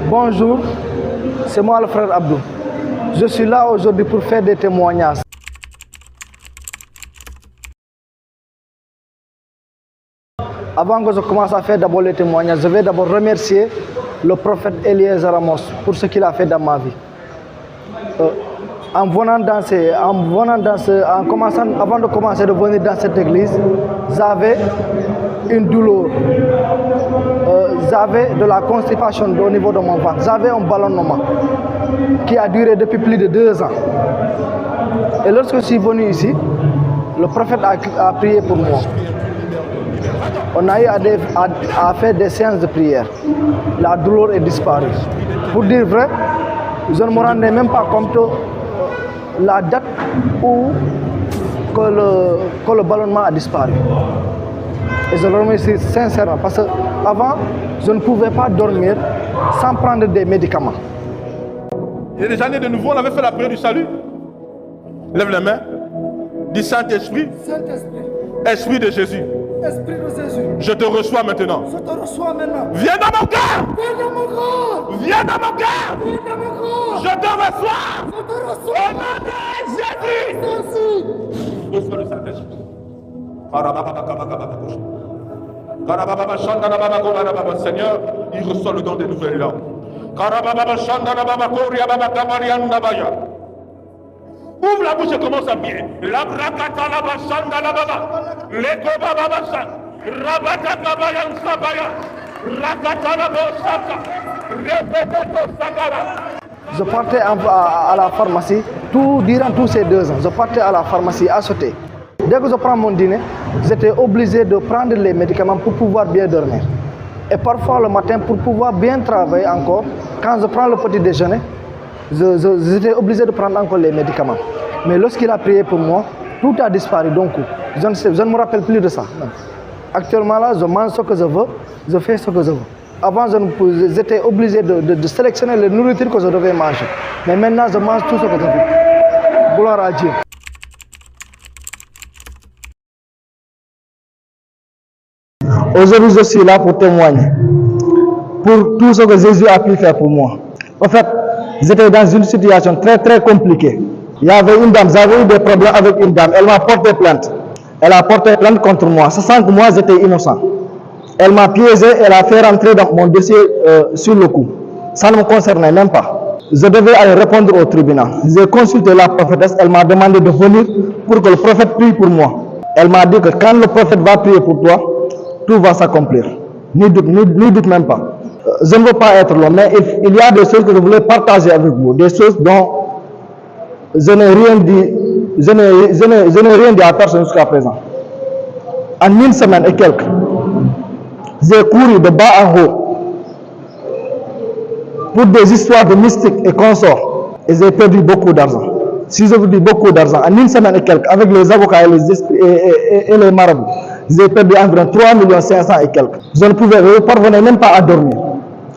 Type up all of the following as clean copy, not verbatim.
Bonjour, c'est moi le frère Abdou. Je suis là aujourd'hui pour faire des témoignages. Avant que je commence à faire d'abord les témoignages, je vais d'abord remercier le prophète Eliezer Amos pour ce qu'il a fait dans ma vie. Avant de commencer de venir dans cette église, j'avais une douleur. J'avais de la constipation au niveau de mon ventre. J'avais un ballonnement qui a duré depuis plus de 2 ans. Et lorsque je suis venu ici, le prophète a prié pour moi. On a eu à faire des séances de prière. La douleur est disparue. Pour dire vrai, je ne me rendais même pas compte la date où que le ballonnement a disparu. Et je le remercie sincèrement parce qu'avant, je ne pouvais pas dormir sans prendre des médicaments. Il y a des années de nouveau, on avait fait la prière du salut. Lève les mains. Dis Saint-Esprit. Saint-Esprit. Esprit de Jésus. Esprit de Jésus. Je te reçois maintenant. Je te reçois maintenant. Viens dans mon cœur. Viens dans mon corps. Viens dans mon cœur. Viens dans mon corps. Je te reçois. Je te reçois. Au nom de Jésus. Jésus. Reçois le Saint-Esprit. Seigneur, il reçoit le don des nouvelles langues. Ouvre la bouche et commence à prier. La brakata la bashanda la baba. Leko baba basha. Rabata baba yan sabaya. Rakata la bosaka. Repeteto sagara. Je partais à la pharmacie durant tous ces 2 ans. Je partais à la pharmacie à sauter. Dès que je prends mon dîner, j'étais obligé de prendre les médicaments pour pouvoir bien dormir. Et parfois le matin, pour pouvoir bien travailler encore, quand je prends le petit déjeuner, j'étais obligé de prendre encore les médicaments. Mais lorsqu'il a prié pour moi, tout a disparu d'un coup. Je ne me rappelle plus de ça. Non. Actuellement là, je mange ce que je veux, je fais ce que je veux. Avant, j'étais obligé de sélectionner les nourritures que je devais manger. Mais maintenant, je mange tout ce que je veux. Gloire à Dieu. Aujourd'hui, je suis là pour témoigner pour tout ce que Jésus a pu faire pour moi. En fait, j'étais dans une situation très très compliquée. Il y avait une dame, j'avais eu des problèmes avec une dame. Elle m'a porté plainte. Elle a porté plainte contre moi, sachant que moi j'étais innocent. Elle m'a piégé, elle a fait rentrer dans mon dossier sur le coup. Ça ne me concernait même pas. Je devais aller répondre au tribunal. J'ai consulté la prophétesse, elle m'a demandé de venir pour que le prophète prie pour moi. Elle m'a dit que quand le prophète va prier pour toi, tout va s'accomplir. N'y doute même pas. Je ne veux pas être long, mais il y a des choses que je voulais partager avec vous, des choses dont je n'ai rien dit à personne jusqu'à présent. En 1 semaine et quelques, j'ai couru de bas en haut pour des histoires de mystiques et consorts, et j'ai perdu beaucoup d'argent. Si je vous dis beaucoup d'argent, en 1 semaine et quelques, avec les avocats et les esprits et les marabouts, j'ai perdu environ 3 500 000 et quelques. Je ne parvenais même pas à dormir.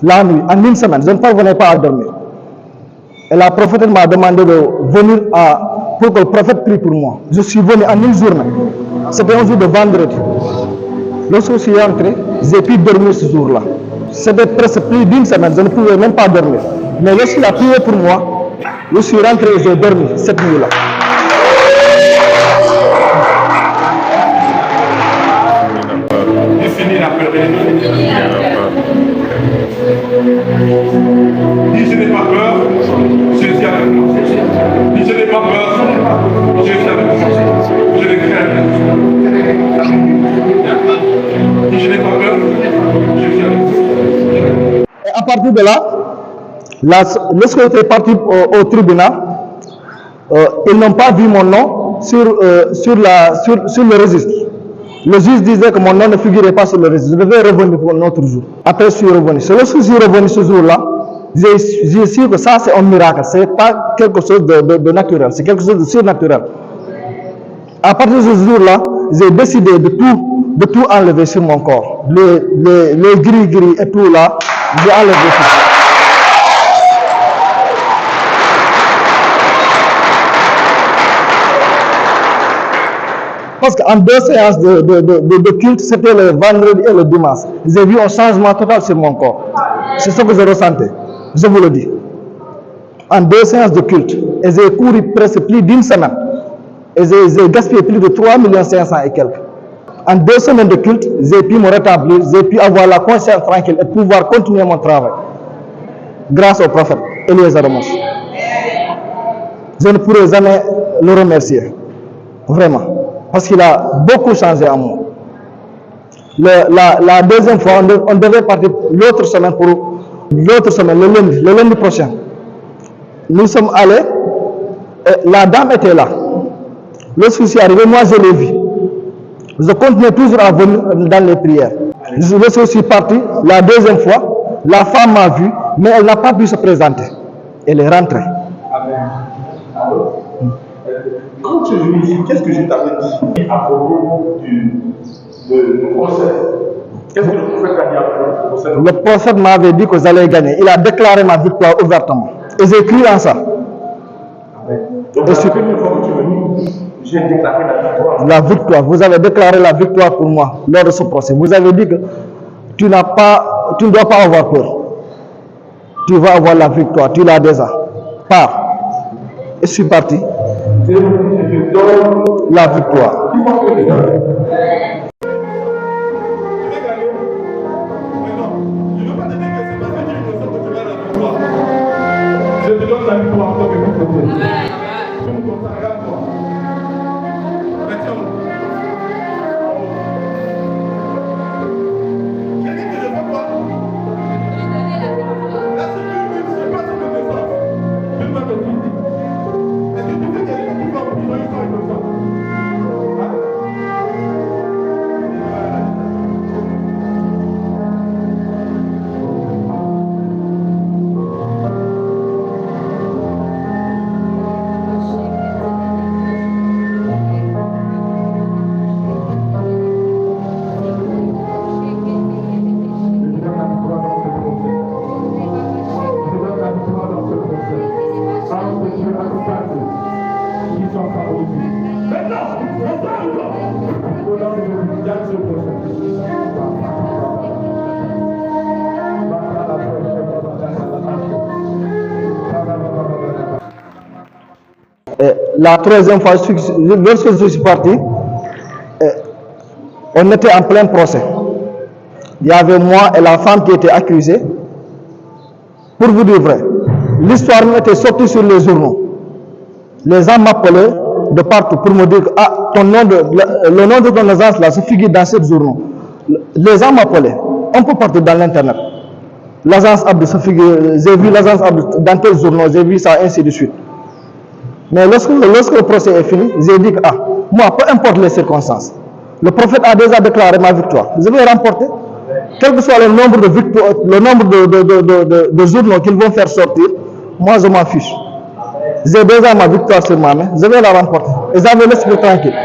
La nuit, en 1 semaine, je ne parvenais pas à dormir. Et la prophétesse m'a demandé de venir pour que le prophète prie pour moi. Je suis venu en 1 journée. C'était un jour de vendredi. Lorsque je suis rentré, j'ai pu dormir ce jour-là. C'était presque plus d'1 semaine, je ne pouvais même pas dormir. Mais lorsqu'il a prié pour moi, je suis rentré et j'ai dormi cette nuit-là. J'ai fini la période. Dis je n'ai pas peur, Jésus est avec moi. Dis je n'ai pas peur, Jésus est avec moi. Je ne crains rien. Dis je n'ai pas peur, Jésus est avec moi. Et à partir de là, lorsque j'étais parti au tribunal, ils n'ont pas vu mon nom sur le registre. Le juge disait que mon nom ne figurait pas sur le registre. Je devais revenir pour un autre jour. Après, je suis revenu. C'est lorsque je suis revenu ce jour-là, j'ai su que ça, c'est un miracle. Ce n'est pas quelque chose de naturel. C'est quelque chose de surnaturel. À partir de ce jour-là, j'ai décidé de tout enlever sur mon corps. Les gris et tout là, j'ai enlevé tout. Parce qu'en 2 séances de culte, c'était le vendredi et le dimanche. J'ai vu un changement total sur mon corps. C'est ce que je ressentais. Je vous le dis. En 2 séances de culte, et j'ai couru presque plus d'une semaine. Et j'ai gaspillé plus de 3,5 millions et quelques. En 2 semaines de culte, j'ai pu me rétablir, j'ai pu avoir la conscience tranquille et pouvoir continuer mon travail. Grâce au prophète Eliezer Amos. Je ne pourrai jamais le remercier. Vraiment. Parce qu'il a beaucoup changé en moi. La deuxième fois, on devait partir l'autre semaine, le lundi prochain. Nous sommes allés, et la dame était là. Lorsque je suis arrivé, moi je l'ai vu. Je continuais toujours à venir dans les prières. Lorsque je suis parti, la deuxième fois, la femme m'a vu, mais elle n'a pas pu se présenter. Elle est rentrée. Amen. Alors, quand tu es venu ici, qu'est-ce que je t'avais dit à propos du procès? Qu'est-ce que le prophète a dit à propos du procès? Le prophète m'avait dit que j'allais gagner. Il a déclaré ma victoire ouvertement. Et j'ai cru en ça. Donc, la première fois que tu es venu, j'ai déclaré la victoire. La victoire. Vous avez déclaré la victoire pour moi lors de ce procès. Vous avez dit que tu ne dois pas avoir peur. Tu vas avoir la victoire. Tu l'as déjà. Pars. Et je suis parti. Je te donne la victoire. Je te donne la victoire en tant que prophète. Je me consacre à toi. J'ai dit que je ne veux pas. Là, c'est plus, je passe le message. Je ne vais pas te dire. Est-ce que tu fais quelque chose qui va vous dire une comme ça? La troisième fois, lorsque je suis parti, on était en plein procès. Il y avait moi et la femme qui était accusée. Pour vous dire vrai, l'histoire m'était sortie sur les journaux. Les gens m'appelaient de partout pour me dire que le nom de ton agence là se figure dans ces journaux. Les gens m'appelaient. On peut partir dans l'internet. L'agence Abdou se figure, j'ai vu l'agence Abdou dans tel journal, j'ai vu ça, ainsi de suite. Mais lorsque le procès est fini, j'ai dit que moi, peu importe les circonstances, le prophète a déjà déclaré ma victoire. Je vais remporter. Quel que soit le nombre de victoires, le nombre de journaux qu'ils vont faire sortir, moi je m'en fiche. J'ai déjà ma victoire sur ma main, je vais la remporter. Et j'avais l'esprit tranquille.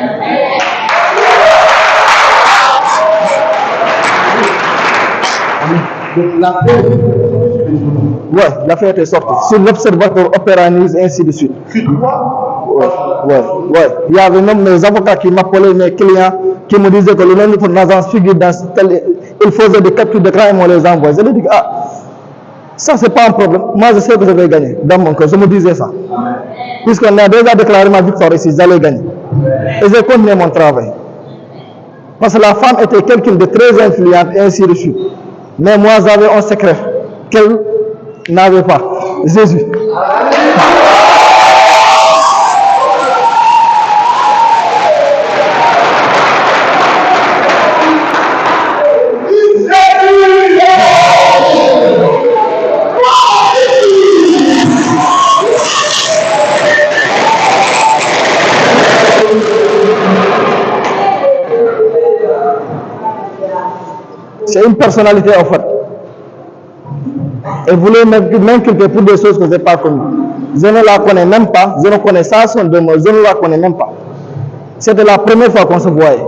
L'affaire était sortie. Sur l'observateur opéranise, ainsi de suite. Il y avait même mes avocats qui m'appelaient, mes clients, qui me disaient que le nom de ton agence figure dans tel. Il faisait des captures d'écran et moi les envoie. Je lui dis ça c'est pas un problème. Moi je sais que je vais gagner. Dans mon cœur, je me disais ça. Puisqu'on a déjà déclaré ma victoire ici, j'allais gagner. Et j'ai continué mon travail. Parce que la femme était quelqu'un de très influente et ainsi de suite. Mais moi j'avais un secret qu'elle n'avait pas. Jésus. C'est une personnalité en fait. Elle voulait m'inculper pour des choses que je n'ai pas connues. Je ne la connais même pas, je ne connais ça son de moi, je ne la connais même pas. C'était la première fois qu'on se voyait.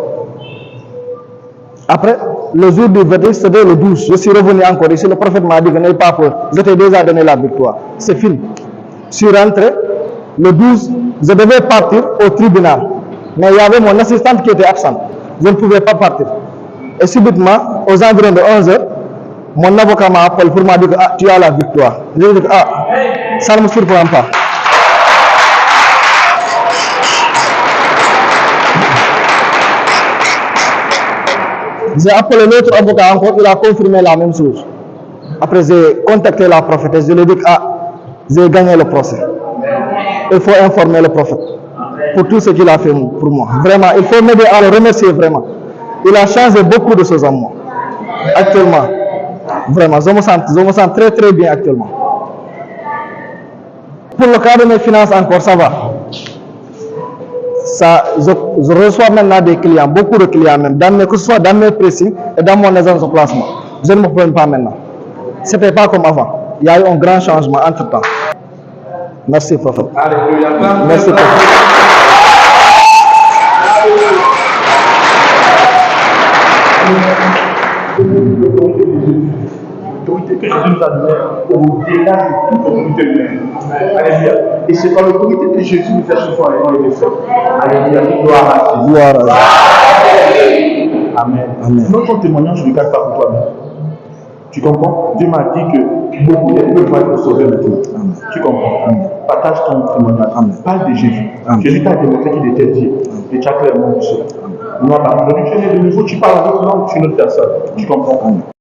Après, le jour du verdict, c'était le 12. Je suis revenu encore ici, le prophète m'a dit que n'ayez pas peur. Je t'ai déjà donné la victoire. C'est fini. Je suis rentré, le 12, je devais partir au tribunal. Mais il y avait mon assistante qui était absente. Je ne pouvais pas partir. Et subitement, aux environs de 11h, Mon avocat m'a appelé pour me dire que tu as la victoire. Je lui ai dit ça ne me surprend pas. J'ai appelé l'autre avocat encore, il a confirmé la même chose. Après, j'ai contacté la prophétesse, je lui ai dit que j'ai gagné le procès. Il faut informer le prophète pour tout ce qu'il a fait pour moi. Vraiment, il faut m'aider à le remercier vraiment. Il a changé beaucoup de choses à moi. Actuellement, vraiment, je me sens très très bien actuellement. Pour le cas de mes finances encore, ça va. Je reçois maintenant des clients, beaucoup de clients même, que ce soit dans mes pressings et dans mon agence de placement. Je ne me plains pas maintenant. Ce n'était pas comme avant. Il y a eu un grand changement entre temps. Merci, prophète. Alléluia. Merci, prophète. L'autorité que Jésus nous a donnée au-delà de toute autorité humaine. Alléluia. Et c'est par l'autorité que Jésus nous a choisi en les faits. Alléluia. Gloire à Dieu. Gloire à Dieu. Amen. Amen. Notre témoignage ne garde pas pour toi-même. Tu comprends? Dieu m'a dit que beaucoup de peuvent être sauvés maintenant. Tu comprends? Partage ton témoignage. Parle de Jésus. Jésus t'a démontré qu'il était Dieu. Et tu as clairement vu cela. Aujourd'hui, tu es né de nouveau, tu parles avec langue, tu es une autre personne. Tu comprends?